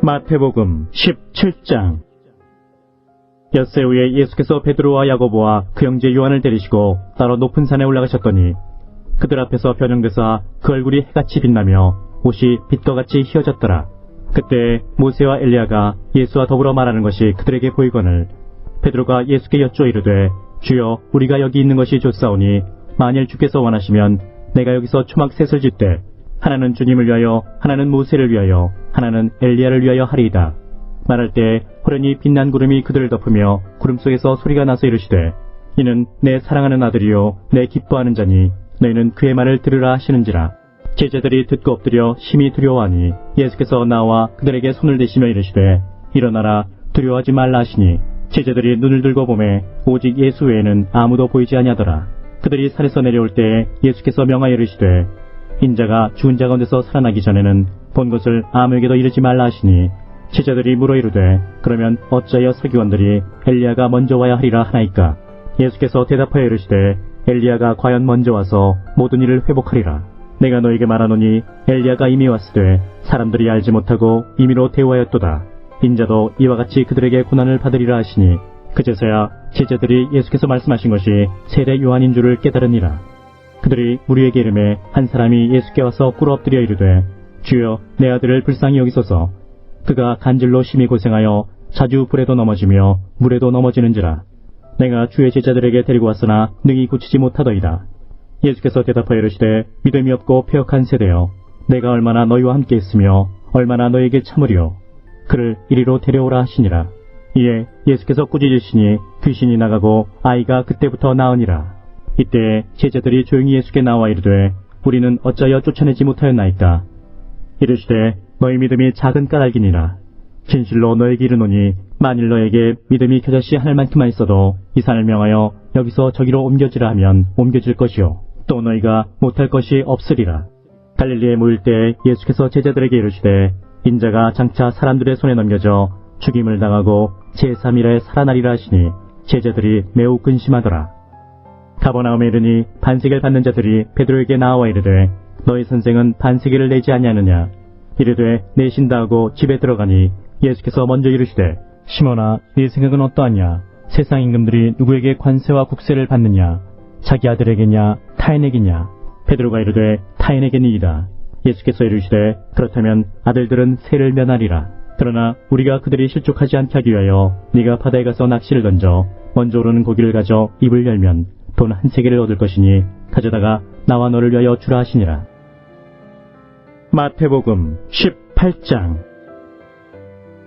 마태복음 17장. 엿새 후에 예수께서 베드로와 야고보와 그 형제 요한을 데리시고 따로 높은 산에 올라가셨더니 그들 앞에서 변형되사 그 얼굴이 해같이 빛나며 옷이 빛과 같이 휘어졌더라. 그때 모세와 엘리야가 예수와 더불어 말하는 것이 그들에게 보이거늘 베드로가 예수께 여쭈어 이르되 주여, 우리가 여기 있는 것이 좋사오니 만일 주께서 원하시면 내가 여기서 초막 셋을 짓되 하나는 주님을 위하여, 하나는 모세를 위하여, 하나는 엘리야를 위하여 하리이다. 말할 때 호련히 빛난 구름이 그들을 덮으며 구름 속에서 소리가 나서 이르시되 이는 내 사랑하는 아들이요 내 기뻐하는 자니 너희는 그의 말을 들으라 하시는지라. 제자들이 듣고 엎드려 심히 두려워하니 예수께서 나와 그들에게 손을 대시며 이르시되 일어나라, 두려워하지 말라 하시니 제자들이 눈을 들고 보매 오직 예수 외에는 아무도 보이지 아니하더라. 그들이 산에서 내려올 때에 예수께서 명하여 이르시되 인자가 죽은 자 가운데서 살아나기 전에는 본 것을 아무에게도 이르지 말라 하시니 제자들이 물어 이르되 그러면 어찌하여 서기관들이 엘리야가 먼저 와야 하리라 하나이까? 예수께서 대답하여 이르시되 엘리야가 과연 먼저 와서 모든 일을 회복하리라. 내가 너에게 말하노니 엘리야가 이미 왔으되 사람들이 알지 못하고 임의로 대우하였도다. 인자도 이와 같이 그들에게 고난을 받으리라 하시니 그제서야 제자들이 예수께서 말씀하신 것이 세례 요한인 줄을 깨달으니라. 그들이 무리에게 이르매 한 사람이 예수께 와서 꿇어 엎드려 이르되 주여, 내 아들을 불쌍히 여기소서. 그가 간질로 심히 고생하여 자주 불에도 넘어지며 물에도 넘어지는지라. 내가 주의 제자들에게 데리고 왔으나 능히 고치지 못하더이다. 예수께서 대답하여 이르시되 믿음이 없고 패역한 세대여, 내가 얼마나 너희와 함께 있으며 얼마나 너희에게 참으리요. 그를 이리로 데려오라 하시니라. 이에 예수께서 꾸짖으시니 귀신이 나가고 아이가 그때부터 나으니라. 이때 제자들이 조용히 예수께 나와 이르되 우리는 어찌하여 쫓아내지 못하였나이까? 이르시되 너희 믿음이 작은 까닭이니라. 진실로 너에게 이르노니 만일 너에게 믿음이 겨자씨 하늘만큼만 있어도 이 산을 명하여 여기서 저기로 옮겨지라 하면 옮겨질 것이요 또 너희가 못할 것이 없으리라. 갈릴리에 모일 때 예수께서 제자들에게 이르시되 인자가 장차 사람들의 손에 넘겨져 죽임을 당하고 제3일에 살아나리라 하시니 제자들이 매우 근심하더라. 가버나움에 이르니 반세계를 받는 자들이 베드로에게 나와 이르되 너희 선생은 반세계를 내지 아니하느냐? 이르되 내신다 하고 집에 들어가니 예수께서 먼저 이르시되 시몬아, 네 생각은 어떠하냐? 세상 임금들이 누구에게 관세와 국세를 받느냐? 자기 아들에게냐 타인에게냐? 베드로가 이르되 타인에게니이다. 예수께서 이르시되 그렇다면 아들들은 세를 면하리라. 그러나 우리가 그들이 실족하지 않게 하기 위하여 네가 바다에 가서 낚시를 던져 먼저 오르는 고기를 가져 입을 열면 돈 한 세겔을 얻을 것이니 가져다가 나와 너를 위하여 주라 하시니라. 마태복음 18장.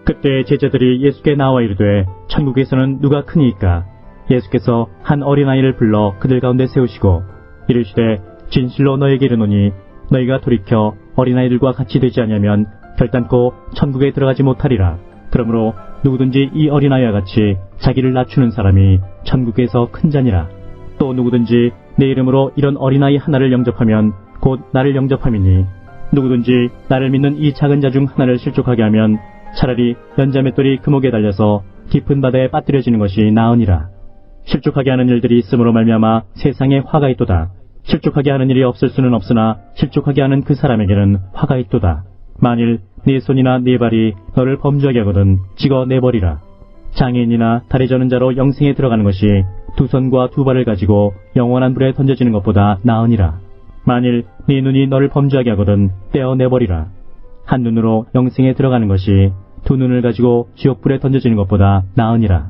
그때 제자들이 예수께 나와 이르되 천국에서는 누가 크니이까? 예수께서 한 어린아이를 불러 그들 가운데 세우시고 이르시되 진실로 너에게 이르노니 너희가 돌이켜 어린아이들과 같이 되지 아니하면 결단코 천국에 들어가지 못하리라. 그러므로 누구든지 이 어린아이와 같이 자기를 낮추는 사람이 천국에서 큰 자니라. 또 누구든지 내 이름으로 이런 어린아이 하나를 영접하면 곧 나를 영접함이니 누구든지 나를 믿는 이 작은 자 중 하나를 실족하게 하면 차라리 연자맷돌이 금옥에 달려서 깊은 바다에 빠뜨려지는 것이 나으니라. 실족하게 하는 일들이 있음으로 말미암아 세상에 화가 있도다. 실족하게 하는 일이 없을 수는 없으나 실족하게 하는 그 사람에게는 화가 있도다. 만일 네 손이나 네 발이 너를 범죄하게 하거든 찍어내버리라. 장애인이나 다리 저는 자로 영생에 들어가는 것이 두 손과 두 발을 가지고 영원한 불에 던져지는 것보다 나으니라. 만일 네 눈이 너를 범죄하게 하거든 떼어내버리라. 한 눈으로 영생에 들어가는 것이 두 눈을 가지고 지옥불에 던져지는 것보다 나으니라.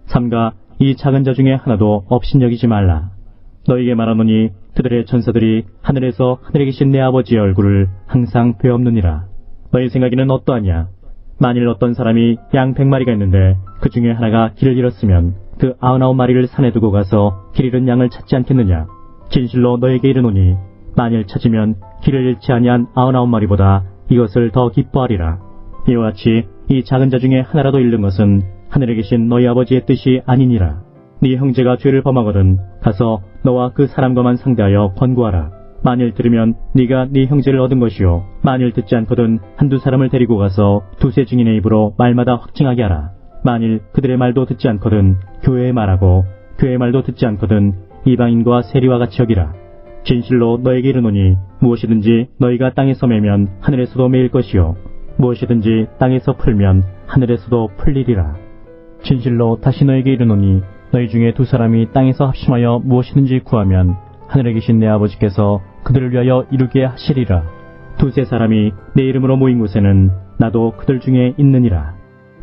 삼가 이 작은 자 중에 하나도 업신여기지 말라. 너희에게 말하노니 그들의 천사들이 하늘에서 하늘에 계신 내 아버지의 얼굴을 항상 베옵느니라. 너희 생각에는 어떠하냐? 만일 어떤 사람이 양 100마리가 있는데 그 중에 하나가 길을 잃었으면 그 99마리를 산에 두고 가서 길 잃은 양을 찾지 않겠느냐? 진실로 너에게 이르노니 만일 찾으면 길을 잃지 아니한 99마리보다 이것을 더 기뻐하리라. 이와 같이 이 작은 자 중에 하나라도 잃는 것은 하늘에 계신 너희 아버지의 뜻이 아니니라. 네 형제가 죄를 범하거든 가서 너와 그 사람과만 상대하여 권고하라. 만일 들으면 네가 네 형제를 얻은 것이요 만일 듣지 않거든 한두 사람을 데리고 가서 두세 증인의 입으로 말마다 확증하게 하라. 만일 그들의 말도 듣지 않거든 교회에 말하고 교회의 말도 듣지 않거든 이방인과 세리와 같이 여기라. 진실로 너에게 이르노니 무엇이든지 너희가 땅에서 매면 하늘에서도 매일 것이요 무엇이든지 땅에서 풀면 하늘에서도 풀리리라. 진실로 다시 너에게 이르노니 너희 중에 두 사람이 땅에서 합심하여 무엇이든지 구하면 하늘에 계신 내 아버지께서 그들을 위하여 이루게 하시리라. 두세 사람이 내 이름으로 모인 곳에는 나도 그들 중에 있느니라.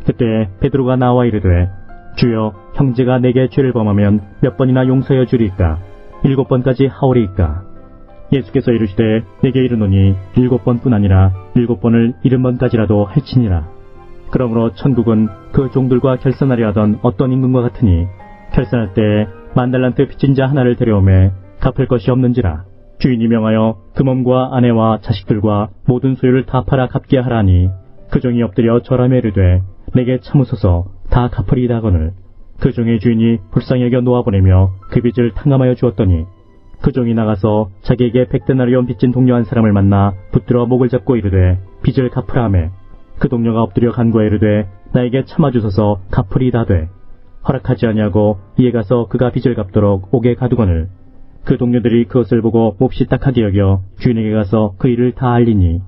그때 베드로가 나와 이르되 주여, 형제가 내게 죄를 범하면 몇 번이나 용서해 주리까? 7번까지 하오리이까? 예수께서 이르시되 내게 이르노니 7번뿐 아니라 7번을 70번까지라도 할지니라. 그러므로 천국은 그 종들과 결산하려 하던 어떤 임금과 같으니 결산할 때에 10,000달란트 빚진 자 하나를 데려오매 갚을 것이 없는지라. 주인이 명하여 그 몸과 아내와 자식들과 모든 소유를 다 팔아 갚게 하라니 그 종이 엎드려 절하며 이르되 내게 참으소서 다 갚으리이다 하거늘 그 종의 주인이 불쌍히 여겨 놓아보내며 그 빚을 탕감하여 주었더니 그 종이 나가서 자기에게 100데나리온 빚진 동료 한 사람을 만나 붙들어 목을 잡고 이르되 빚을 갚으라 하매 그 동료가 엎드려 간구하여 이르되 나에게 참아주소서 갚으리이다 하되 허락하지 아니하고 이에 가서 그가 빚을 갚도록 옥에 가두거늘 그 동료들이 그것을 보고 몹시 딱하게 여겨 주인에게 가서 그 일을 다 알리니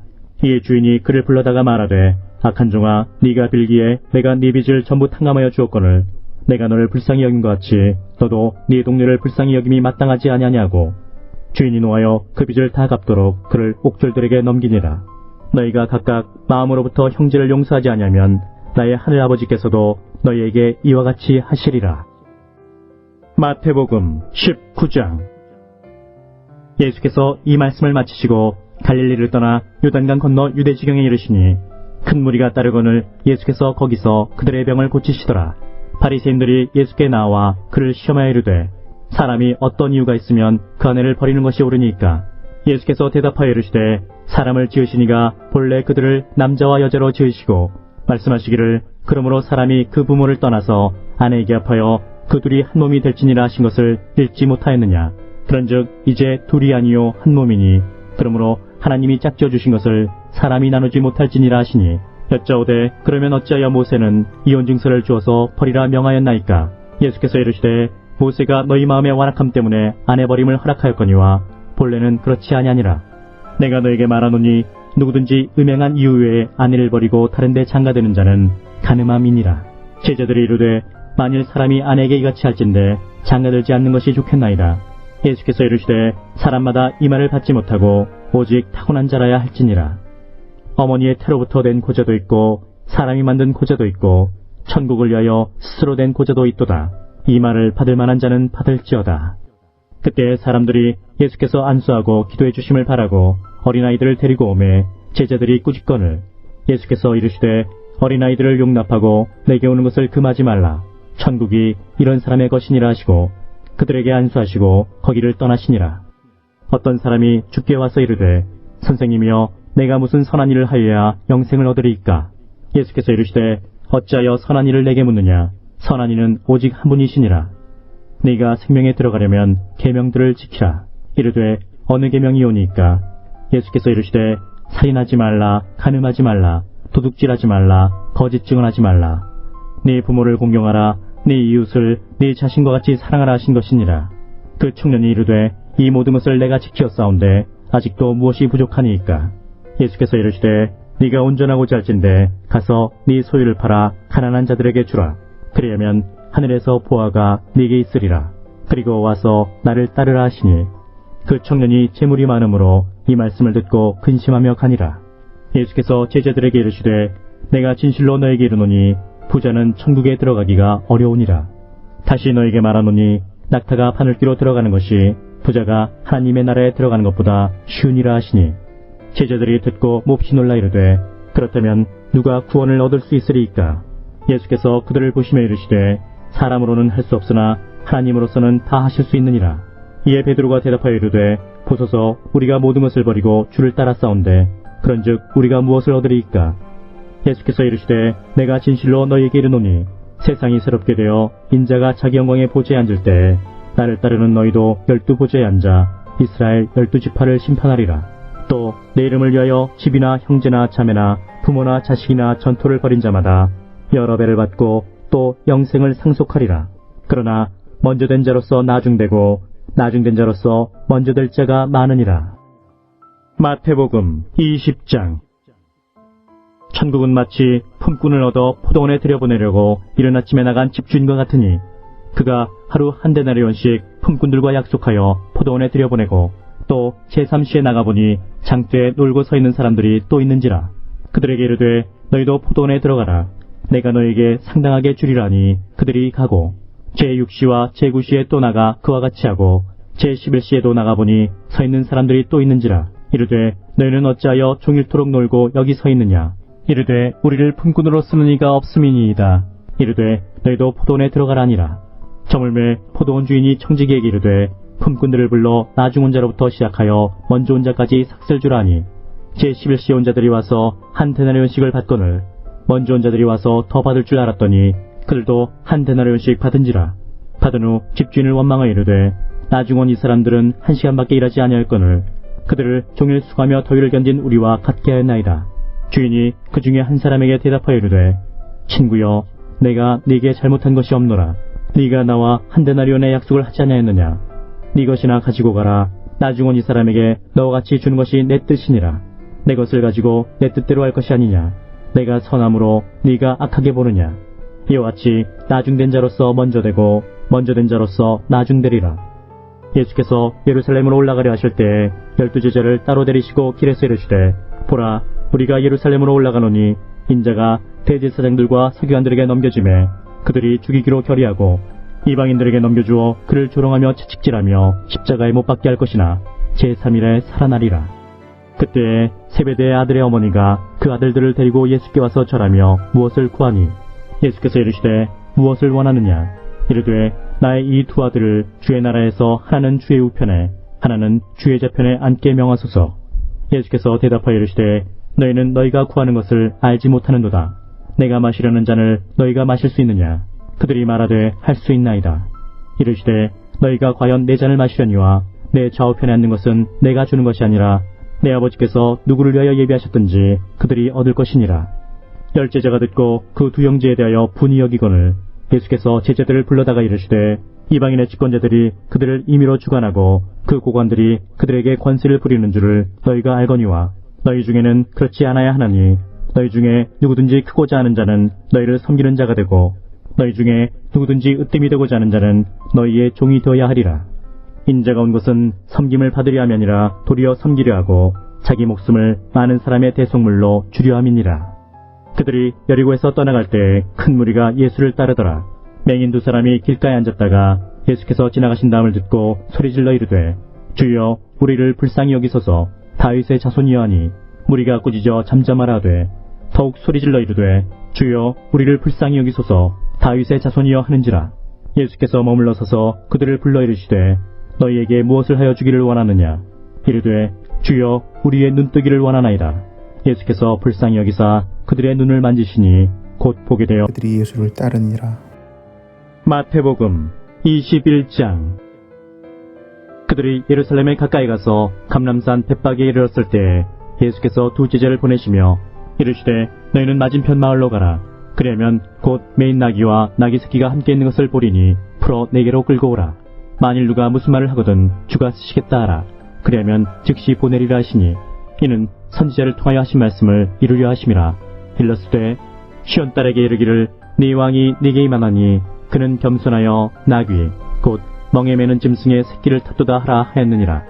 이에 주인이 그를 불러다가 말하되 악한 종아, 네가 빌기에 내가 네 빚을 전부 탕감하여 주었거늘 내가 너를 불쌍히 여긴 것 같이 너도 네 동료를 불쌍히 여김이 마땅하지 아니하냐고. 주인이 노하여 그 빚을 다 갚도록 그를 옥졸들에게 넘기니라. 너희가 각각 마음으로부터 형제를 용서하지 아니하면 나의 하늘 아버지께서도 너희에게 이와 같이 하시리라. 마태복음 19장. 예수께서 이 말씀을 마치시고 갈릴리를 떠나 요단강 건너 유대 지경에 이르시니 큰 무리가 따르거늘 예수께서 거기서 그들의 병을 고치시더라. 바리새인들이 예수께 나와 그를 시험하여 이르되 사람이 어떤 이유가 있으면 그 아내를 버리는 것이 옳으니까? 예수께서 대답하여 이르시되 사람을 지으시니가 본래 그들을 남자와 여자로 지으시고 말씀하시기를 그러므로 사람이 그 부모를 떠나서 아내에게 합하여 그 둘이 한 몸이 될지니라 하신 것을 읽지 못하였느냐? 그런즉 이제 둘이 아니요 한 몸이니 그러므로 하나님이 짝지어 주신 것을 사람이 나누지 못할지니라 하시니 여짜오되 그러면 어찌하여 모세는 이혼 증서를 주어서 버리라 명하였나이까? 예수께서 이르시되 모세가 너희 마음의 완악함 때문에 아내 버림을 허락하였거니와 본래는 그렇지 아니하니라. 내가 너에게 말하노니 누구든지 음행한 이유 외에 아내를 버리고 다른 데 장가드는 자는 간음함이니라. 제자들이 이르되 만일 사람이 아내에게 이같이 할진대 장가들지 않는 것이 좋겠나이다. 예수께서 이르시되 사람마다 이 말을 받지 못하고 오직 타고난 자라야 할지니라. 어머니의 태로부터 된 고자도 있고 사람이 만든 고자도 있고 천국을 위하여 스스로 된 고자도 있도다. 이 말을 받을 만한 자는 받을지어다. 그때 사람들이 예수께서 안수하고 기도해 주심을 바라고 어린아이들을 데리고 오매 제자들이 꾸짖거늘 예수께서 이르시되 어린아이들을 용납하고 내게 오는 것을 금하지 말라. 천국이 이런 사람의 것이니라 하시고 그들에게 안수하시고 거기를 떠나시니라. 어떤 사람이 주께 와서 이르되 선생님이여 내가 무슨 선한 일을 하여야 영생을 얻으리이까? 예수께서 이르시되 어찌하여 선한 일을 내게 묻느냐? 선한 이는 오직 한 분이시니라. 네가 생명에 들어가려면 계명들을 지키라. 이르되 어느 계명이오니까? 예수께서 이르시되 살인하지 말라, 간음하지 말라, 도둑질하지 말라, 거짓 증언하지 말라. 네 부모를 공경하라, 네 이웃을 네 자신과 같이 사랑하라 하신 것이니라. 그 청년이 이르되 이 모든 것을 내가 지키었사온데 아직도 무엇이 부족하니이까? 예수께서 이르시되 네가 온전하고자 할진대 가서 네 소유를 팔아 가난한 자들에게 주라. 그리하면 하늘에서 보화가 네게 있으리라. 그리고 와서 나를 따르라 하시니 그 청년이 재물이 많으므로 이 말씀을 듣고 근심하며 가니라. 예수께서 제자들에게 이르시되 내가 진실로 너에게 이르노니 부자는 천국에 들어가기가 어려우니라. 다시 너에게 말하노니 낙타가 바늘귀로 들어가는 것이 부자가 하나님의 나라에 들어가는 것보다 쉬우니라 하시니 제자들이 듣고 몹시 놀라 이르되 그렇다면 누가 구원을 얻을 수 있으리이까? 예수께서 그들을 보시며 이르시되 사람으로는 할 수 없으나 하나님으로서는 다 하실 수 있느니라. 이에 베드로가 대답하여 이르되 보소서 우리가 모든 것을 버리고 주를 따라 싸운데 그런즉 우리가 무엇을 얻으리이까? 예수께서 이르시되 내가 진실로 너희에게 이르노니 세상이 새롭게 되어 인자가 자기 영광의 보좌에 앉을 때에 나를 따르는 너희도 12보좌에 앉아 이스라엘 12지파를 심판하리라. 또 내 이름을 위하여 집이나 형제나 자매나 부모나 자식이나 전토를 벌인 자마다 여러 배를 받고 또 영생을 상속하리라. 그러나 먼저 된 자로서 나중되고 나중된 자로서 먼저 될 자가 많으니라. 마태복음 20장. 천국은 마치 품꾼을 얻어 포도원에 들여보내려고 이른 아침에 나간 집주인과 같으니 그가 하루 한 데나리온씩 품꾼들과 약속하여 포도원에 들여보내고 또 제3시에 나가보니 장대에 놀고 서 있는 사람들이 또 있는지라. 그들에게 이르되 너희도 포도원에 들어가라. 내가 너에게 상당하게 주리라니 그들이 가고 제6시와 제9시에 또 나가 그와 같이 하고 제11시에도 나가보니 서 있는 사람들이 또 있는지라. 이르되 너희는 어찌하여 종일토록 놀고 여기 서 있느냐. 이르되 우리를 품꾼으로 쓰는 이가 없음이니이다. 이르되 너희도 포도원에 들어가라니라. 저물매 포도원 주인이 청지기에게 이르되 품꾼들을 불러 나중 온 자로부터 시작하여 먼저 온 자까지 삭셀 주라니. 제11시에 온 자들이 와서 한 데나리온씩을 받거늘 먼저 온 자들이 와서 더 받을 줄 알았더니 그들도 한 데나리온씩 받은지라. 받은 후 집주인을 원망하여 이르되 나중 온 이 사람들은 1시간밖에 일하지 아니할거늘 그들을 종일 수고하며 더위를 견딘 우리와 같게 하였나이다. 주인이 그 중에 한 사람에게 대답하여 이르되 친구여, 내가 네게 잘못한 것이 없노라. 네가 나와 한 데나리온의 약속을 하지 아니하였느냐. 네 것이나 가지고 가라. 나중 온 이 사람에게 너와 같이 주는 것이 내 뜻이니라. 내 것을 가지고 내 뜻대로 할 것이 아니냐. 내가 선함으로 네가 악하게 보느냐. 이와 같이 나중된 자로서 먼저 되고 먼저 된 자로서 나중되리라. 예수께서 예루살렘으로 올라가려 하실 때에 12제자를 따로 데리시고 길에서 이르시되 보라, 우리가 예루살렘으로 올라가노니 인자가 대제사장들과 서기관들에게 넘겨지매 그들이 죽이기로 결의하고 이방인들에게 넘겨주어 그를 조롱하며 채찍질하며 십자가에 못 박게 할 것이나 제3일에 살아나리라. 그때에 세베대의 아들의 어머니가 그 아들들을 데리고 예수께 와서 절하며 무엇을 구하니 예수께서 이르시되 무엇을 원하느냐. 이르되 나의 이 두 아들을 주의 나라에서 하나는 주의 우편에 하나는 주의 좌편에 앉게 명하소서. 예수께서 대답하여 이르시되 너희는 너희가 구하는 것을 알지 못하는도다. 내가 마시려는 잔을 너희가 마실 수 있느냐. 그들이 말하되 할 수 있나이다. 이르시되 너희가 과연 내 잔을 마시려니와 내 좌우편에 앉는 것은 내가 주는 것이 아니라 내 아버지께서 누구를 위하여 예비하셨든지 그들이 얻을 것이니라. 10제자가 듣고 그 두 형제에 대하여 분이 여기거늘 예수께서 제자들을 불러다가 이르시되 이방인의 집권자들이 그들을 임의로 주관하고 그 고관들이 그들에게 권세를 부리는 줄을 너희가 알거니와 너희 중에는 그렇지 않아야 하나니 너희 중에 누구든지 크고자 하는 자는 너희를 섬기는 자가 되고 너희 중에 누구든지 으뜸이 되고자 하는 자는 너희의 종이 되어야 하리라. 인자가 온 것은 섬김을 받으려 함이 아니라 도리어 섬기려 하고 자기 목숨을 많은 사람의 대속물로 주려 함이니라. 그들이 여리고에서 떠나갈 때 큰 무리가 예수를 따르더라. 맹인 두 사람이 길가에 앉았다가 예수께서 지나가신 다음을 듣고 소리질러 이르되 주여, 우리를 불쌍히 여기소서. 다윗의 자손이여 하니 무리가 꾸짖어 잠잠하라 하되 더욱 소리질러 이르되 주여, 우리를 불쌍히 여기소서. 다윗의 자손이여 하는지라. 예수께서 머물러 서서 그들을 불러 이르시되 너희에게 무엇을 하여 주기를 원하느냐. 이르되 주여, 우리의 눈뜨기를 원하나이다. 예수께서 불쌍히 여기사 그들의 눈을 만지시니 곧 보게 되어 그들이 예수를 따르니라. 마태복음 21장. 그들이 예루살렘에 가까이 가서 감람산 벳박에 이르렀을 때 예수께서 두 제자를 보내시며 이르시되 너희는 맞은편 마을로 가라. 그리하면 곧 매인 나귀와 나귀 새끼가 함께 있는 것을 보리니 풀어 내게로 끌고 오라. 만일 누가 무슨 말을 하거든 주가 쓰시겠다 하라. 그리하면 즉시 보내리라 하시니 이는 선지자를 통하여 하신 말씀을 이루려 하심이라. 일렀으되 시온 딸에게 이르기를 네 왕이 네게 임하나니 그는 겸손하여 나귀 곧 멍에 매는 짐승의 새끼를 탔도다 하라 하였느니라.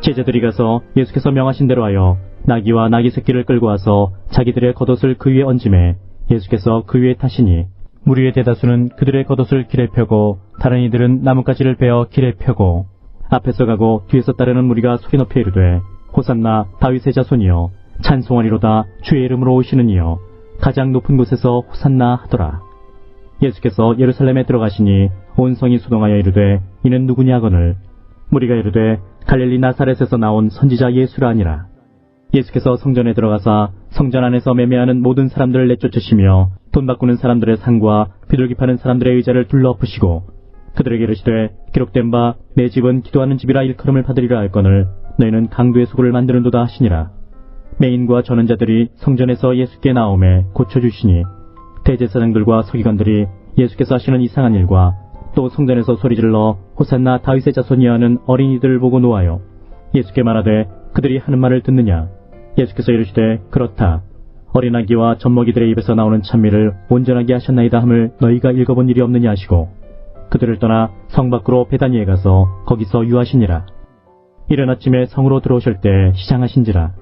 제자들이 가서 예수께서 명하신 대로 하여 나귀와 나귀 새끼를 끌고 와서 자기들의 겉옷을 그 위에 얹음에 예수께서 그 위에 타시니 무리의 대다수는 그들의 겉옷을 길에 펴고 다른 이들은 나뭇가지를 베어 길에 펴고 앞에서 가고 뒤에서 따르는 무리가 소리 높여 이르되 호산나 다윗의 자손이여 찬송하리로다 주의 이름으로 오시는 이여 가장 높은 곳에서 호산나 하더라. 예수께서 예루살렘에 들어가시니 온 성이 수동하여 이르되 이는 누구냐거늘 무리가 이르되 갈릴리 나사렛에서 나온 선지자 예수라 하니라. 예수께서 성전에 들어가사 성전 안에서 매매하는 모든 사람들을 내쫓으시며 돈 바꾸는 사람들의 상과 비둘기 파는 사람들의 의자를 둘러엎으시고 그들에게 이르시되 기록된 바 내 집은 기도하는 집이라 일컬음을 받으리라 할거늘 너희는 강도의 소굴을 만드는도다 하시니라. 매인과 전원자들이 성전에서 예수께 나오매 고쳐주시니 대제사장들과 서기관들이 예수께서 하시는 이상한 일과 또 성전에서 소리질러 호산나 다윗의 자손이여 하는 어린이들을 보고 놓아요. 예수께 말하되 그들이 하는 말을 듣느냐. 예수께서 이르시되 그렇다. 어린아기와 젖먹이들의 입에서 나오는 찬미를 온전하게 하셨나이다 함을 너희가 읽어본 일이 없느냐 하시고 그들을 떠나 성 밖으로 베다니에 가서 거기서 유하시니라. 이른 아침에 성으로 들어오실 때 시장하신지라.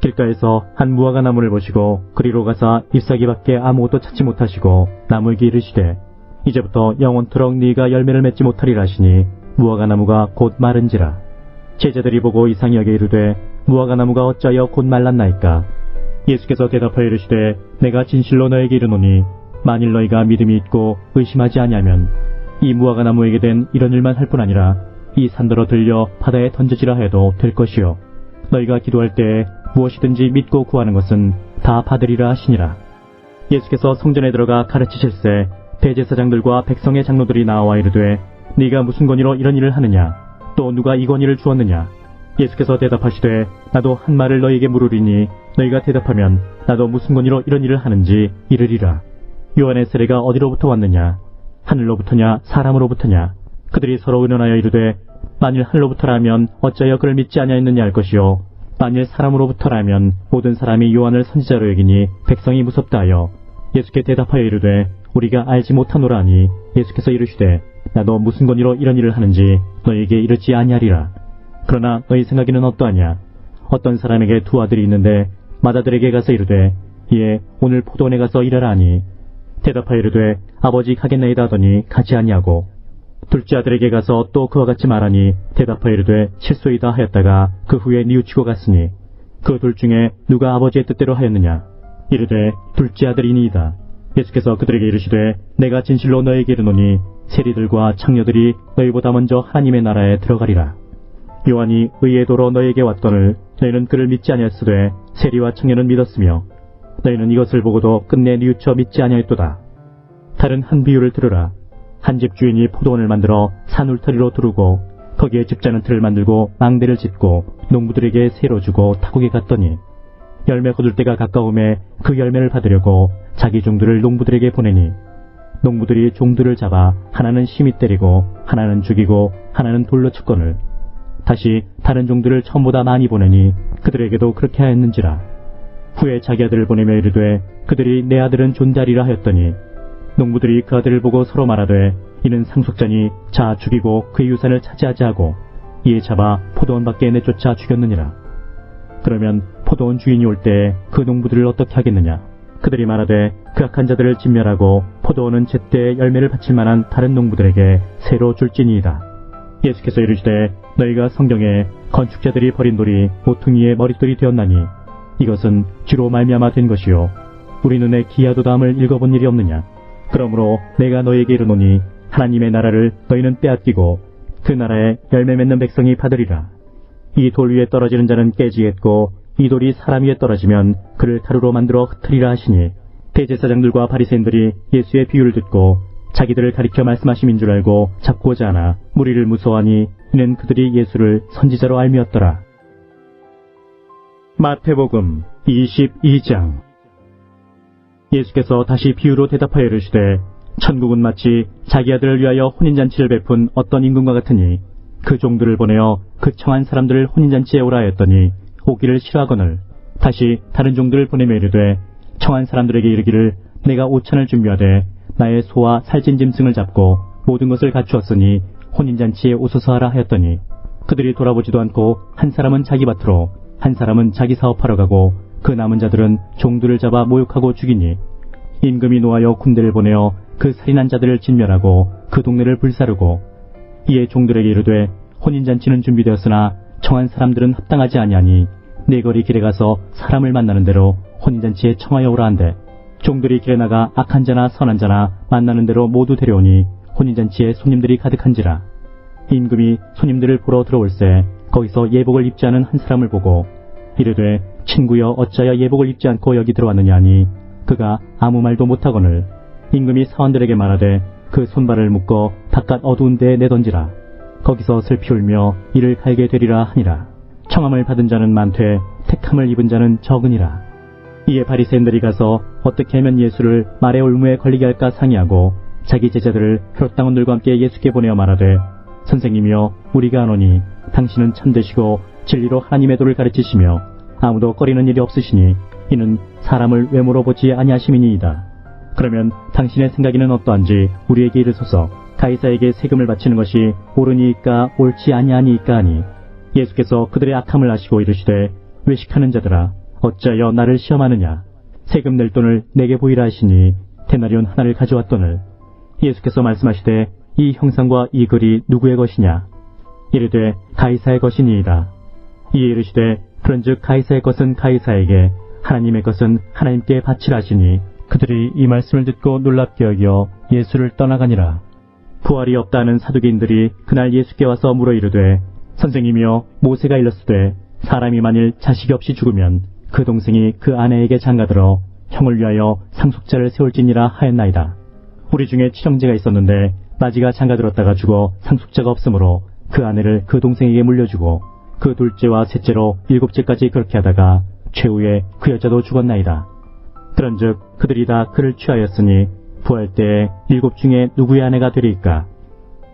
길가에서 한 무화과 나무를 보시고 그리로 가사 잎사귀밖에 아무것도 찾지 못하시고 나무에게 이르시되 이제부터 영원토록 네가 열매를 맺지 못하리라 하시니 무화과 나무가 곧 마른지라. 제자들이 보고 이상히 여겨 이르되 무화과 나무가 어찌하여 곧 말랐나이까. 예수께서 대답하여 이르시되 내가 진실로 너에게 이르노니 만일 너희가 믿음이 있고 의심하지 아니하면 이 무화과 나무에게 된 이런 일만 할 뿐 아니라 이 산더러 들려 바다에 던져지라 해도 될 것이요 너희가 기도할 때 무엇이든지 믿고 구하는 것은 다 받으리라 하시니라. 예수께서 성전에 들어가 가르치실세 대제사장들과 백성의 장로들이 나와 이르되 네가 무슨 권위로 이런 일을 하느냐 또 누가 이 권위를 주었느냐. 예수께서 대답하시되 나도 한 말을 너희에게 물으리니 너희가 대답하면 나도 무슨 권위로 이런 일을 하는지 이르리라. 요한의 세례가 어디로부터 왔느냐 하늘로부터냐 사람으로부터냐. 그들이 서로 의논하여 이르되 만일 하늘로부터라면 어찌하여 그를 믿지 아니하였느냐 할 것이요 만일 사람으로부터라면 모든 사람이 요한을 선지자로 여기니 백성이 무섭다 하여 예수께 대답하여 이르되 우리가 알지 못하노라 하니 예수께서 이르시되 나도 무슨 권위로 이런 일을 하는지 너희에게 이르지 아니하리라. 그러나 너희 생각에는 어떠하냐. 어떤 사람에게 두 아들이 있는데 맏아들에게 가서 이르되 이에 오늘 포도원에 가서 일하라 하니 대답하여 이르되 아버지 가겠나이다 하더니 가지 아니하고 둘째 아들에게 가서 또 그와 같이 말하니 대답하여 이르되 실소이다 하였다가 그 후에 뉘우치고 갔으니 그 둘 중에 누가 아버지의 뜻대로 하였느냐. 이르되 둘째 아들이니이다. 예수께서 그들에게 이르시되 내가 진실로 너희에게 이르노니 세리들과 창녀들이 너희보다 먼저 하나님의 나라에 들어가리라. 요한이 의의 도로 너희에게 왔거늘 너희는 그를 믿지 아니하였으되 세리와 창녀는 믿었으며 너희는 이것을 보고도 끝내 뉘우쳐 믿지 아니하였도다. 다른 한 비유를 들으라. 한 집 주인이 포도원을 만들어 산 울타리로 두르고 거기에 집자는 틀을 만들고 망대를 짓고 농부들에게 새로 주고 타국에 갔더니 열매 거둘 때가 가까움에 그 열매를 받으려고 자기 종들을 농부들에게 보내니 농부들이 종들을 잡아 하나는 심히 때리고 하나는 죽이고 하나는 돌로 쳤거늘 다시 다른 종들을 처음보다 많이 보내니 그들에게도 그렇게 하였는지라. 후에 자기 아들을 보내며 이르되 그들이 내 아들은 존대하리라 하였더니 농부들이 그 아들을 보고 서로 말하되 이는 상속자니 자 죽이고 그의 유산을 차지하자 하고 이에 잡아 포도원 밖에 내쫓아 죽였느니라. 그러면 포도원 주인이 올 때 그 농부들을 어떻게 하겠느냐. 그들이 말하되 그 악한 자들을 진멸하고 포도원은 제때 열매를 바칠 만한 다른 농부들에게 새로 줄지니이다. 예수께서 이르시되 너희가 성경에 건축자들이 버린 돌이 모퉁이의 머릿돌이 되었나니 이것은 주로 말미암아 된 것이요 우리 눈에 기이하도다함을 읽어본 일이 없느냐. 그러므로 내가 너희에게 이르노니 하나님의 나라를 너희는 빼앗기고 그 나라에 열매 맺는 백성이 받으리라. 이 돌 위에 떨어지는 자는 깨지겠고 이 돌이 사람 위에 떨어지면 그를 가루로 만들어 흩으리라 하시니 대제사장들과 바리새인들이 예수의 비유를 듣고 자기들을 가리켜 말씀하심인 줄 알고 잡고자 하나 무리를 무서워하니 이는 그들이 예수를 선지자로 알미었더라. 마태복음 22장. 예수께서 다시 비유로 대답하여 이르시되 천국은 마치 자기 아들을 위하여 혼인잔치를 베푼 어떤 임금과 같으니 그 종들을 보내어 그 청한 사람들을 혼인잔치에 오라 하였더니 오기를 싫어하거늘 다시 다른 종들을 보내며 이르되 청한 사람들에게 이르기를 내가 오찬을 준비하되 나의 소와 살찐 짐승을 잡고 모든 것을 갖추었으니 혼인잔치에 오소서 하라 하였더니 그들이 돌아보지도 않고 한 사람은 자기 밭으로 한 사람은 자기 사업하러 가고 그 남은 자들은 종들을 잡아 모욕하고 죽이니 임금이 노하여 군대를 보내어 그 살인한 자들을 진멸하고 그 동네를 불사르고 이에 종들에게 이르되 혼인잔치는 준비되었으나 청한 사람들은 합당하지 아니하니 네 거리 길에 가서 사람을 만나는 대로 혼인잔치에 청하여 오라 한대 종들이 길에 나가 악한 자나 선한 자나 만나는 대로 모두 데려오니 혼인잔치에 손님들이 가득한지라. 임금이 손님들을 보러 들어올새 거기서 예복을 입지 않은 한 사람을 보고 이르되 친구여 어찌하여 예복을 입지 않고 여기 들어왔느냐 하니 그가 아무 말도 못하거늘 임금이 사원들에게 말하되 그 손발을 묶어 바깥 어두운 데에 내던지라. 거기서 슬피 울며 이를 갈게 되리라 하니라. 청함을 받은 자는 많되 택함을 입은 자는 적으니라. 이에 바리새인들이 가서 어떻게 하면 예수를 말의 올무에 걸리게 할까 상의하고 자기 제자들을 헤롯 당원들과 함께 예수께 보내어 말하되 선생님이여 우리가 아노니 당신은 참되시고 진리로 하나님의 도를 가르치시며 아무도 꺼리는 일이 없으시니 이는 사람을 외모로 보지 아니하심이니이다. 그러면 당신의 생각에는 어떠한지 우리에게 이르소서. 가이사에게 세금을 바치는 것이 옳으니이까 옳지 아니하니이까 하니, 예수께서 그들의 악함을 아시고 이르시되, 외식하는 자들아, 어찌하여 나를 시험하느냐. 세금 낼 돈을 내게 보이라 하시니 데나리온 하나를 가져왔더늘. 예수께서 말씀하시되, 이 형상과 이 글이 누구의 것이냐. 이르되 가이사의 것이니이다. 이에 이르시되, 그런즉 가이사의 것은 가이사에게, 하나님의 것은 하나님께 바치라 하시니, 그들이 이 말씀을 듣고 놀랍게 여겨 예수를 떠나가니라. 부활이 없다는 사두개인들이 그날 예수께 와서 물어 이르되, 선생님이여, 모세가 일렀으되 사람이 만일 자식이 없이 죽으면 그 동생이 그 아내에게 장가들어 형을 위하여 상속자를 세울지니라 하였나이다. 우리 중에 친형제가 있었는데 마지가 장가들었다가 죽어 상속자가 없으므로 그 아내를 그 동생에게 물려주고 그 둘째와 셋째로 일곱째까지 그렇게 하다가 최후에 그 여자도 죽었나이다. 그런즉 그들이 다 그를 취하였으니 부활 때에 일곱 중에 누구의 아내가 되리이까?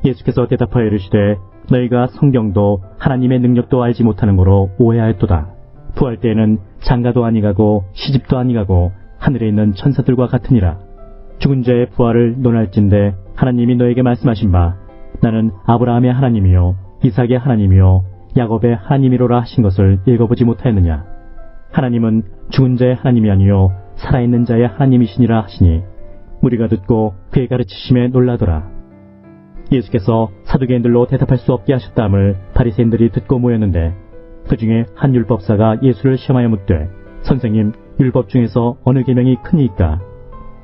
예수께서 대답하여 이르시되, 너희가 성경도 하나님의 능력도 알지 못하는 거로 오해하였도다. 부활 때에는 장가도 아니가고 시집도 아니가고 하늘에 있는 천사들과 같으니라. 죽은 자의 부활을 논할진대 하나님이 너에게 말씀하신 바, 나는 아브라함의 하나님이요 이삭의 하나님이요 야곱의 하나님이로라 하신 것을 읽어보지 못하였느냐. 하나님은 죽은 자의 하나님이 아니요 살아있는 자의 하나님이시니라 하시니, 무리가 듣고 그의 가르치심에 놀라더라. 예수께서 사두개인들로 대답할 수 없게 하셨다함을 바리새인들이 듣고 모였는데, 그 중에 한 율법사가 예수를 시험하여 묻되, 선생님, 율법 중에서 어느 계명이 크니이까?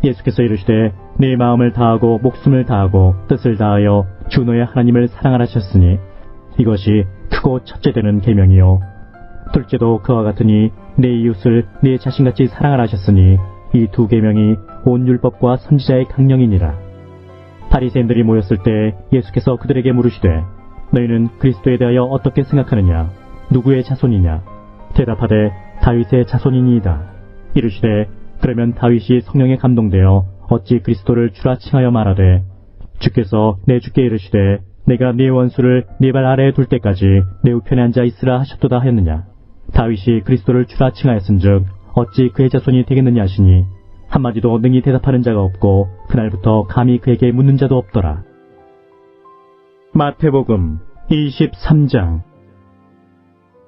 예수께서 이르시되, 네 마음을 다하고 목숨을 다하고 뜻을 다하여 주 너의 하나님을 사랑하라 하셨으니, 이것이 크고 첫째 되는 계명이요 둘째도 그와 같으니, 내 이웃을 내 자신같이 사랑하라 하셨으니, 이 두 계명이 온 율법과 선지자의 강령이니라. 바리새인들이 모였을 때 예수께서 그들에게 물으시되, 너희는 그리스도에 대하여 어떻게 생각하느냐? 누구의 자손이냐? 대답하되, 다윗의 자손이니이다. 이르시되, 그러면 다윗이 성령에 감동되어 어찌 그리스도를 주라 칭하여 말하되, 주께서 내 주께 이르시되, 내가 네 원수를 네 발 아래에 둘 때까지 내 우편에 앉아 있으라 하셨도다 하였느냐? 다윗이 그리스도를 주라 칭하였은즉 어찌 그의 자손이 되겠느냐 하시니, 한마디도 능히 대답하는 자가 없고 그날부터 감히 그에게 묻는 자도 없더라. 마태복음 23장.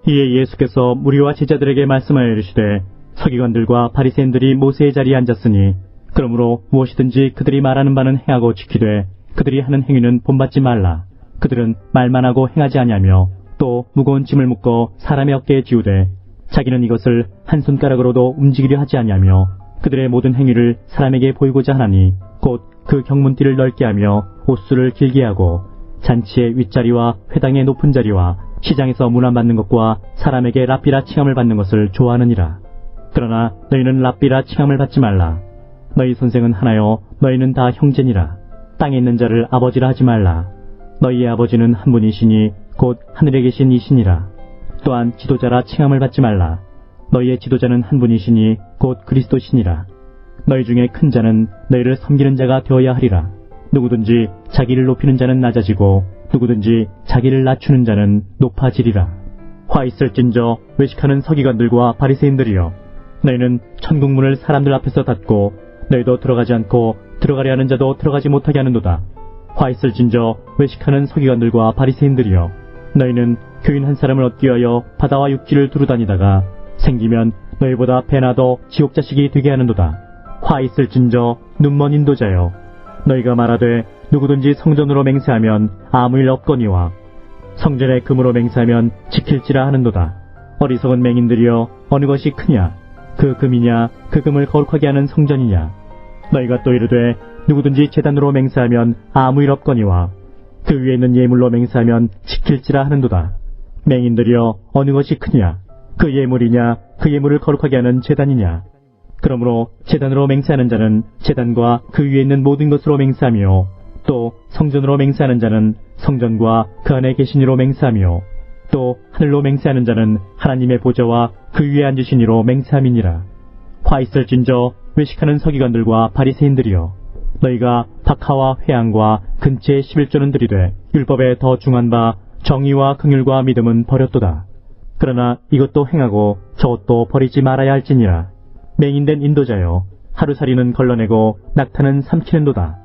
이에 예수께서 무리와 제자들에게 말씀하여 이르시되, 서기관들과 바리새인들이 모세의 자리에 앉았으니, 그러므로 무엇이든지 그들이 말하는 바는 행하고 지키되 그들이 하는 행위는 본받지 말라. 그들은 말만 하고 행하지 아니하며 또 무거운 짐을 묶어 사람의 어깨에 지우되 자기는 이것을 한 손가락으로도 움직이려 하지 아니하며 그들의 모든 행위를 사람에게 보이고자 하나니, 곧 그 경문띠를 넓게 하며 옷수를 길게 하고 잔치의 윗자리와 회당의 높은 자리와 시장에서 문안 받는 것과 사람에게 랍비라 칭함을 받는 것을 좋아하느니라. 그러나 너희는 랍비라 칭함을 받지 말라. 너희 선생은 하나요 너희는 다 형제니라. 땅에 있는 자를 아버지라 하지 말라. 너희의 아버지는 한 분이시니 곧 하늘에 계신 이시니라. 또한 지도자라 칭함을 받지 말라. 너희의 지도자는 한 분이시니 곧 그리스도시니라. 너희 중에 큰 자는 너희를 섬기는 자가 되어야 하리라. 누구든지 자기를 높이는 자는 낮아지고 누구든지 자기를 낮추는 자는 높아지리라. 화 있을진저 외식하는 서기관들과 바리새인들이여, 너희는 천국문을 사람들 앞에서 닫고 너희도 들어가지 않고 들어가려 하는 자도 들어가지 못하게 하는도다. 화 있을진저 외식하는 서기관들과 바리새인들이여, 너희는 교인 한 사람을 얻기 위하여 바다와 육지를 두루다니다가 생기면 너희보다 배나 더 지옥 자식이 되게 하는도다. 화 있을진저 눈먼 인도자여, 너희가 말하되 누구든지 성전으로 맹세하면 아무 일 없거니와 성전에 금으로 맹세하면 지킬지라 하는도다. 어리석은 맹인들이여, 어느 것이 크냐? 그 금이냐 그 금을 거룩하게 하는 성전이냐? 너희가 또 이르되 누구든지 제단으로 맹세하면 아무 일 없거니와 그 위에 있는 예물로 맹세하면 지킬지라 하는도다. 맹인들이여, 어느 것이 크냐? 그 예물이냐 그 예물을 거룩하게 하는 제단이냐? 그러므로 제단으로 맹세하는 자는 제단과 그 위에 있는 모든 것으로 맹세하며, 또 성전으로 맹세하는 자는 성전과 그 안에 계신 이로 맹세하며, 또 하늘로 맹세하는 자는 하나님의 보좌와 그 위에 앉으신 이로 맹세함이니라. 화 있을진저 외식하는 서기관들과 바리새인들이여, 너희가 박하와 회양과 근처의 11조는 들이되 율법에 더 중한 바 정의와 긍휼과 믿음은 버렸도다. 그러나 이것도 행하고 저것도 버리지 말아야 할지니라. 맹인된 인도자여, 하루살이는 걸러내고 낙타는 삼키는도다.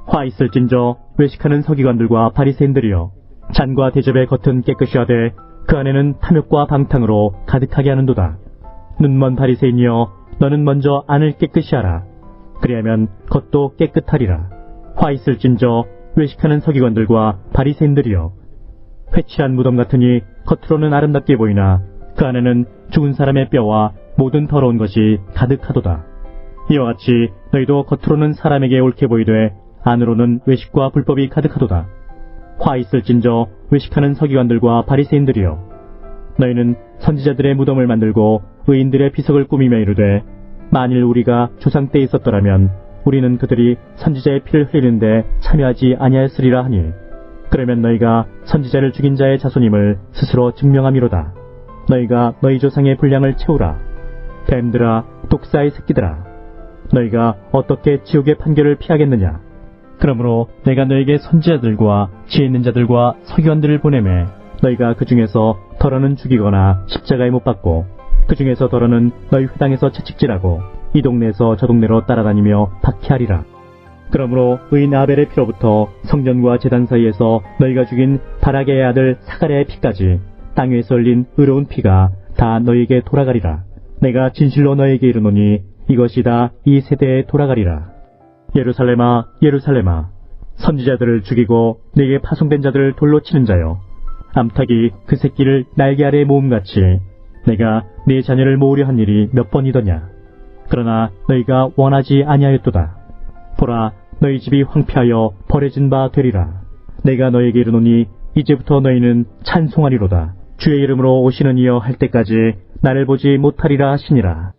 화 있을진저 외식하는 서기관들과 바리새인들이여, 잔과 대접의 겉은 깨끗이 하되 그 안에는 탐욕과 방탕으로 가득하게 하는도다. 눈먼 바리새인이여, 너는 먼저 안을 깨끗이 하라. 그리하면 겉도 깨끗하리라. 화 있을진저 외식하는 서기관들과 바리새인들이여, 회칠한 무덤 같으니 겉으로는 아름답게 보이나 그 안에는 죽은 사람의 뼈와 모든 더러운 것이 가득하도다. 이와 같이 너희도 겉으로는 사람에게 옳게 보이되 안으로는 외식과 불법이 가득하도다. 화 있을진저 외식하는 서기관들과 바리새인들이여, 너희는 선지자들의 무덤을 만들고 의인들의 비석을 꾸미며 이르되, 만일 우리가 조상 때 있었더라면 우리는 그들이 선지자의 피를 흘리는데 참여하지 아니하였으리라 하니, 그러면 너희가 선지자를 죽인 자의 자손임을 스스로 증명함이로다. 너희가 너희 조상의 분량을 채우라. 뱀들아, 독사의 새끼들아, 너희가 어떻게 지옥의 판결을 피하겠느냐. 그러므로 내가 너에게 선지자들과 지혜 있는 자들과 서기관들을 보내매 너희가 그 중에서 덜어는 죽이거나 십자가에 못 박고, 그 중에서 덜어는 너희 회당에서 채찍질하고 이 동네에서 저 동네로 따라다니며 박해하리라. 그러므로 의인 아벨의 피로부터 성전과 제단 사이에서 너희가 죽인 바라게의 아들 사가랴의 피까지 땅 위에서 흘린 의로운 피가 다 너희에게 돌아가리라. 내가 진실로 너희에게 이르노니 이것이 다 이 세대에 돌아가리라. 예루살렘아, 예루살렘아, 선지자들을 죽이고 네게 파송된 자들을 돌로 치는 자여, 암탉이 그 새끼를 날개 아래 모음같이 내가 네 자녀를 모으려 한 일이 몇 번이더냐. 그러나 너희가 원하지 아니하였도다. 보라, 너희 집이 황폐하여 버려진 바 되리라. 내가 너희에게 이르노니 이제부터 너희는 찬송하리로다. 주의 이름으로 오시는 이여 할 때까지 나를 보지 못하리라 하시니라.